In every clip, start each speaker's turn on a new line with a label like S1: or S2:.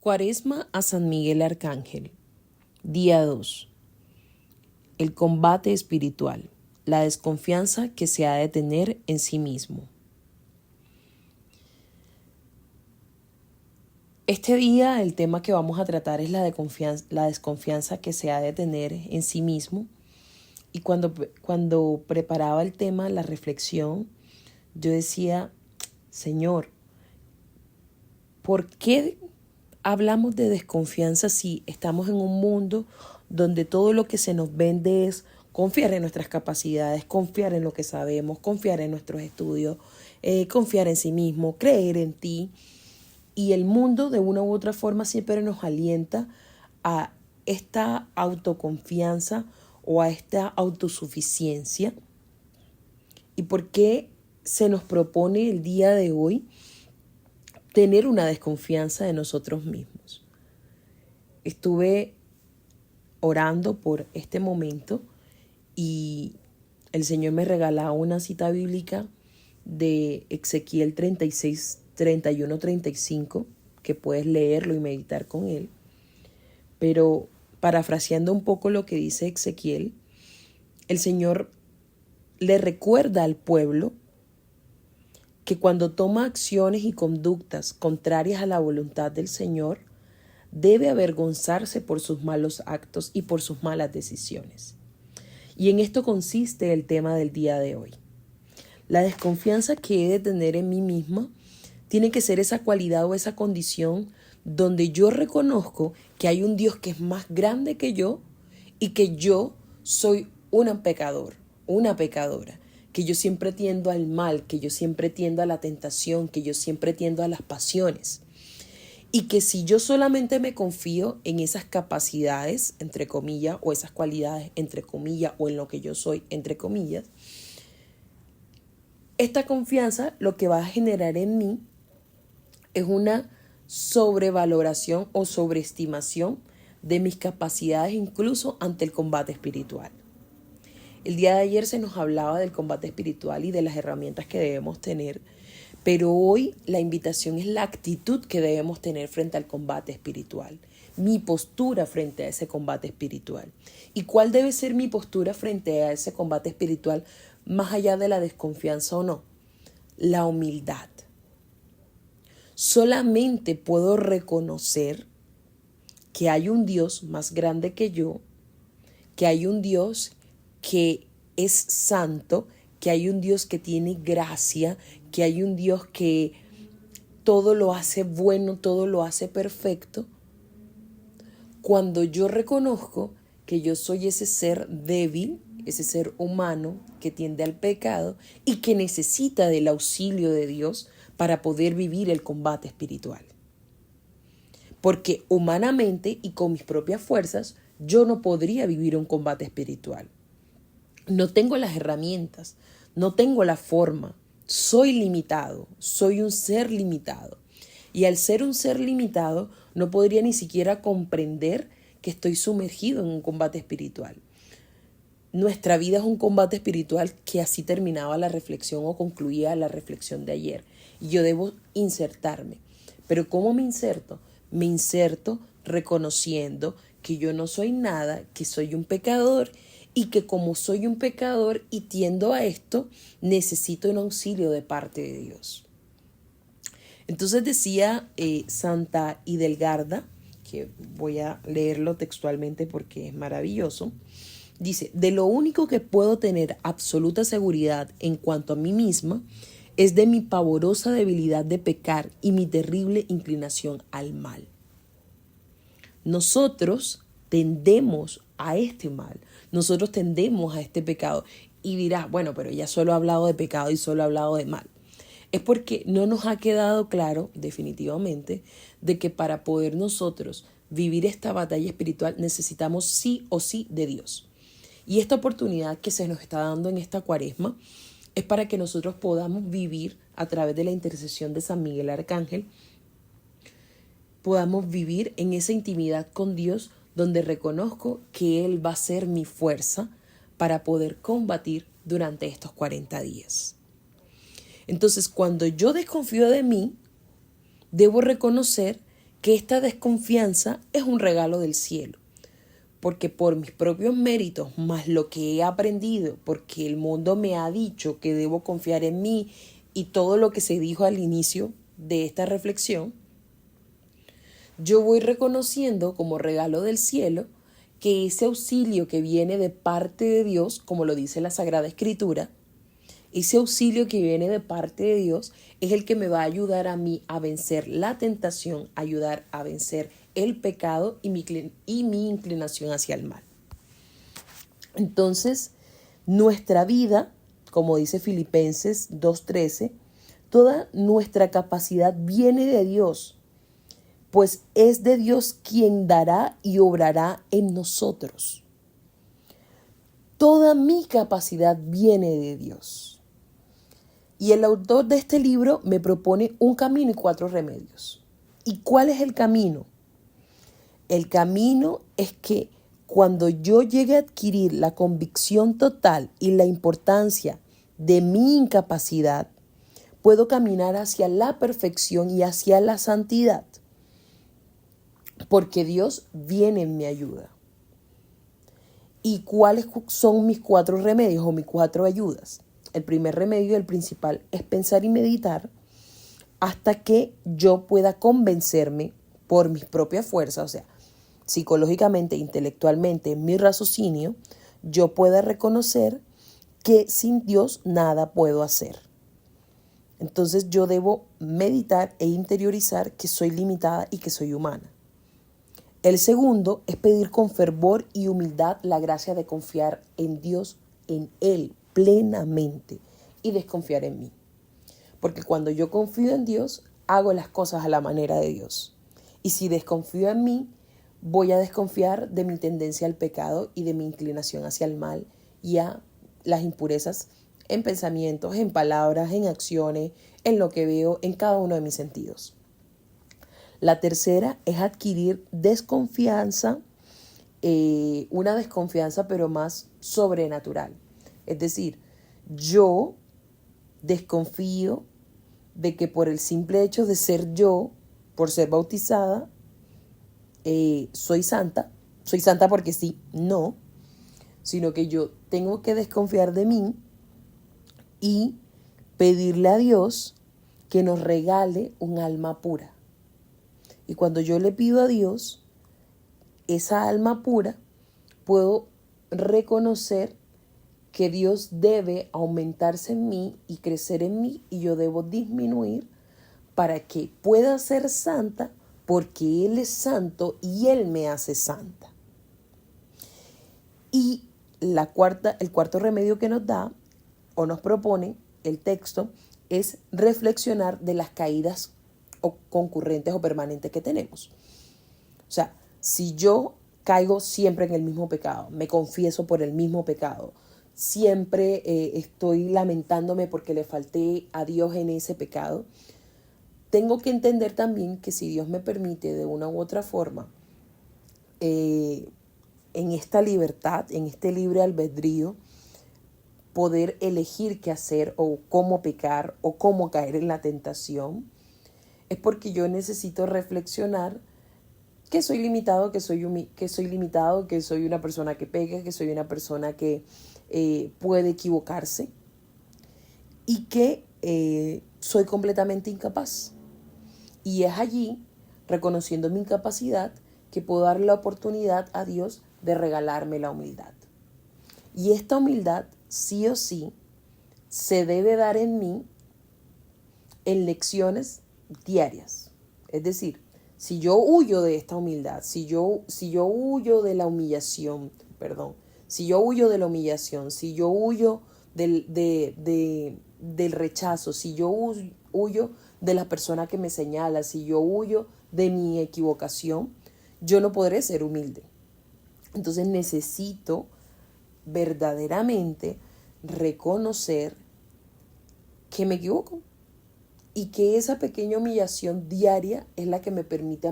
S1: Cuaresma a San Miguel Arcángel. Día 2. El combate espiritual. La desconfianza que se ha de tener en sí mismo. Este día el tema que vamos a tratar es la desconfianza que se ha de tener en sí mismo. Y cuando preparaba el tema, la reflexión, yo decía, Señor, ¿por qué hablamos de desconfianza si estamos en un mundo donde todo lo que se nos vende es confiar en nuestras capacidades, confiar en lo que sabemos, confiar en nuestros estudios, confiar en sí mismo, creer en ti? Y el mundo de una u otra forma siempre nos alienta a esta autoconfianza o a esta autosuficiencia. ¿Y por qué se nos propone el día de hoy tener una desconfianza de nosotros mismos? Estuve orando por este momento y el Señor me regalaba una cita bíblica de Ezequiel 36, 31, 35, que puedes leerlo y meditar con él. Pero parafraseando un poco lo que dice Ezequiel, el Señor le recuerda al pueblo que cuando toma acciones y conductas contrarias a la voluntad del Señor, debe avergonzarse por sus malos actos y por sus malas decisiones. Y en esto consiste el tema del día de hoy. La desconfianza que he de tener en mí misma tiene que ser esa cualidad o esa condición donde yo reconozco que hay un Dios que es más grande que yo y que yo soy un pecador, una pecadora, que yo siempre tiendo al mal, que yo siempre tiendo a la tentación, que yo siempre tiendo a las pasiones. Y que si yo solamente me confío en esas capacidades, entre comillas, o esas cualidades, entre comillas, o en lo que yo soy, entre comillas, esta confianza lo que va a generar en mí es una sobrevaloración o sobreestimación de mis capacidades incluso ante el combate espiritual. El día de ayer se nos hablaba del combate espiritual y de las herramientas que debemos tener, pero hoy la invitación es la actitud que debemos tener frente al combate espiritual, mi postura frente a ese combate espiritual. ¿Y cuál debe ser mi postura frente a ese combate espiritual más allá de la desconfianza o no? La humildad. Solamente puedo reconocer que hay un Dios más grande que yo, que hay un Dios que es santo, que hay un Dios que tiene gracia, que hay un Dios que todo lo hace bueno, todo lo hace perfecto. Cuando yo reconozco que yo soy ese ser débil, ese ser humano que tiende al pecado y que necesita del auxilio de Dios para poder vivir el combate espiritual. Porque humanamente y con mis propias fuerzas, yo no podría vivir un combate espiritual. No tengo las herramientas, no tengo la forma, soy limitado, soy un ser limitado. Y al ser un ser limitado, no podría ni siquiera comprender que estoy sumergido en un combate espiritual. Nuestra vida es un combate espiritual, que así terminaba la reflexión o concluía la reflexión de ayer. Y yo debo insertarme. Pero ¿cómo me inserto? Me inserto reconociendo que yo no soy nada, que soy un pecador y que como soy un pecador y tiendo a esto, necesito un auxilio de parte de Dios. Entonces decía Santa Hidelgarda, que voy a leerlo textualmente porque es maravilloso. Dice, de lo único que puedo tener absoluta seguridad en cuanto a mí misma es de mi pavorosa debilidad de pecar y mi terrible inclinación al mal. Nosotros tendemos a este mal, nosotros tendemos a este pecado. Y dirás, bueno, pero ella solo ha hablado de pecado y solo ha hablado de mal. Es porque no nos ha quedado claro, definitivamente, de que para poder nosotros vivir esta batalla espiritual necesitamos sí o sí de Dios. Y esta oportunidad que se nos está dando en esta Cuaresma es para que nosotros podamos vivir a través de la intercesión de San Miguel Arcángel, podamos vivir en esa intimidad con Dios donde reconozco que Él va a ser mi fuerza para poder combatir durante estos 40 días. Entonces, cuando yo desconfío de mí, debo reconocer que esta desconfianza es un regalo del cielo, porque por mis propios méritos, más lo que he aprendido, porque el mundo me ha dicho que debo confiar en mí y todo lo que se dijo al inicio de esta reflexión, yo voy reconociendo como regalo del cielo que ese auxilio que viene de parte de Dios, como lo dice la Sagrada Escritura, ese auxilio que viene de parte de Dios es el que me va a ayudar a mí a vencer la tentación, ayudar a vencer el pecado y mi inclinación hacia el mal. Entonces, nuestra vida, como dice Filipenses 2:13, toda nuestra capacidad viene de Dios, pues es de Dios quien dará y obrará en nosotros. Toda mi capacidad viene de Dios. Y el autor de este libro me propone un camino y 4 remedios. ¿Y cuál es el camino? El camino es que cuando yo llegue a adquirir la convicción total y la importancia de mi incapacidad, puedo caminar hacia la perfección y hacia la santidad, porque Dios viene en mi ayuda. ¿Y cuáles son mis 4 remedios o mis 4 ayudas? El primer remedio, el principal, es pensar y meditar hasta que yo pueda convencerme por mis propias fuerzas, o sea, psicológicamente, intelectualmente, en mi raciocinio, yo pueda reconocer que sin Dios nada puedo hacer. Entonces yo debo meditar e interiorizar que soy limitada y que soy humana. El segundo es pedir con fervor y humildad la gracia de confiar en Dios, en Él, plenamente, y desconfiar en mí. Porque cuando yo confío en Dios, hago las cosas a la manera de Dios. Y si desconfío en mí, voy a desconfiar de mi tendencia al pecado y de mi inclinación hacia el mal y a las impurezas en pensamientos, en palabras, en acciones, en lo que veo, en cada uno de mis sentidos. La tercera es adquirir desconfianza, una desconfianza pero más sobrenatural. Es decir, yo desconfío de que por el simple hecho de ser yo, por ser bautizada, soy santa porque sí, no, sino que yo tengo que desconfiar de mí y pedirle a Dios que nos regale un alma pura. Y cuando yo le pido a Dios esa alma pura, puedo reconocer que Dios debe aumentarse en mí y crecer en mí y yo debo disminuir para que pueda ser santa porque Él es santo y Él me hace santa. Y el cuarto remedio que nos da o nos propone el texto es reflexionar de las caídas o concurrentes o permanentes que tenemos. O sea, si yo caigo siempre en el mismo pecado, me confieso por el mismo pecado, siempre estoy lamentándome porque le falté a Dios en ese pecado, tengo que entender también que si Dios me permite de una u otra forma, en esta libertad, en este libre albedrío, poder elegir qué hacer o cómo pecar o cómo caer en la tentación, es porque yo necesito reflexionar que soy limitado, que soy limitado, que soy una persona que peca, que soy una persona que puede equivocarse y que soy completamente incapaz. Y es allí, reconociendo mi incapacidad, que puedo dar la oportunidad a Dios de regalarme la humildad. Y esta humildad, sí o sí, se debe dar en mí en lecciones diarias. Es decir, si yo huyo de esta humildad, si yo huyo de la humillación, si yo huyo de la humillación, si yo huyo del rechazo, si yo huyo de la persona que me señala, si yo huyo de mi equivocación, yo no podré ser humilde. Entonces necesito verdaderamente reconocer que me equivoco y que esa pequeña humillación diaria es la que me permite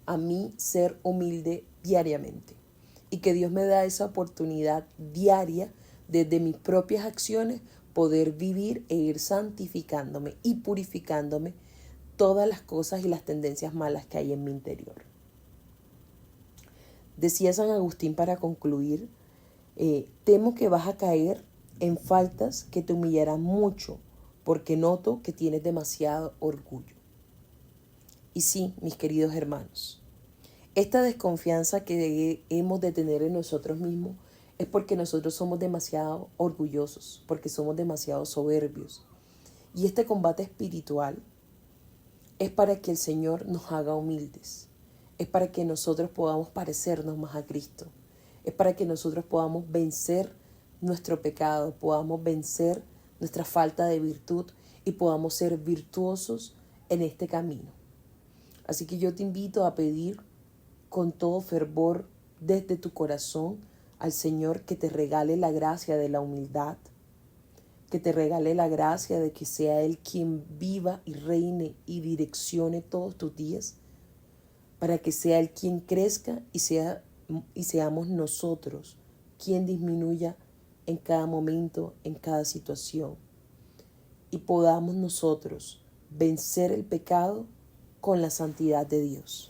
S1: a mí ser humilde diariamente y que Dios me da esa oportunidad diaria desde mis propias acciones poder vivir e ir santificándome y purificándome todas las cosas y las tendencias malas que hay en mi interior. Decía San Agustín para concluir, temo que vas a caer en faltas que te humillarán mucho, porque noto que tienes demasiado orgullo. Y sí, mis queridos hermanos, esta desconfianza que hemos de tener en nosotros mismos es porque nosotros somos demasiado orgullosos, porque somos demasiado soberbios. Y este combate espiritual es para que el Señor nos haga humildes, es para que nosotros podamos parecernos más a Cristo, es para que nosotros podamos vencer nuestro pecado, podamos vencer nuestra falta de virtud y podamos ser virtuosos en este camino. Así que yo te invito a pedir con todo fervor desde tu corazón al Señor que te regale la gracia de la humildad, que te regale la gracia de que sea Él quien viva y reine y direccione todos tus días, para que sea Él quien crezca y seamos nosotros quien disminuya en cada momento, en cada situación, y podamos nosotros vencer el pecado con la santidad de Dios.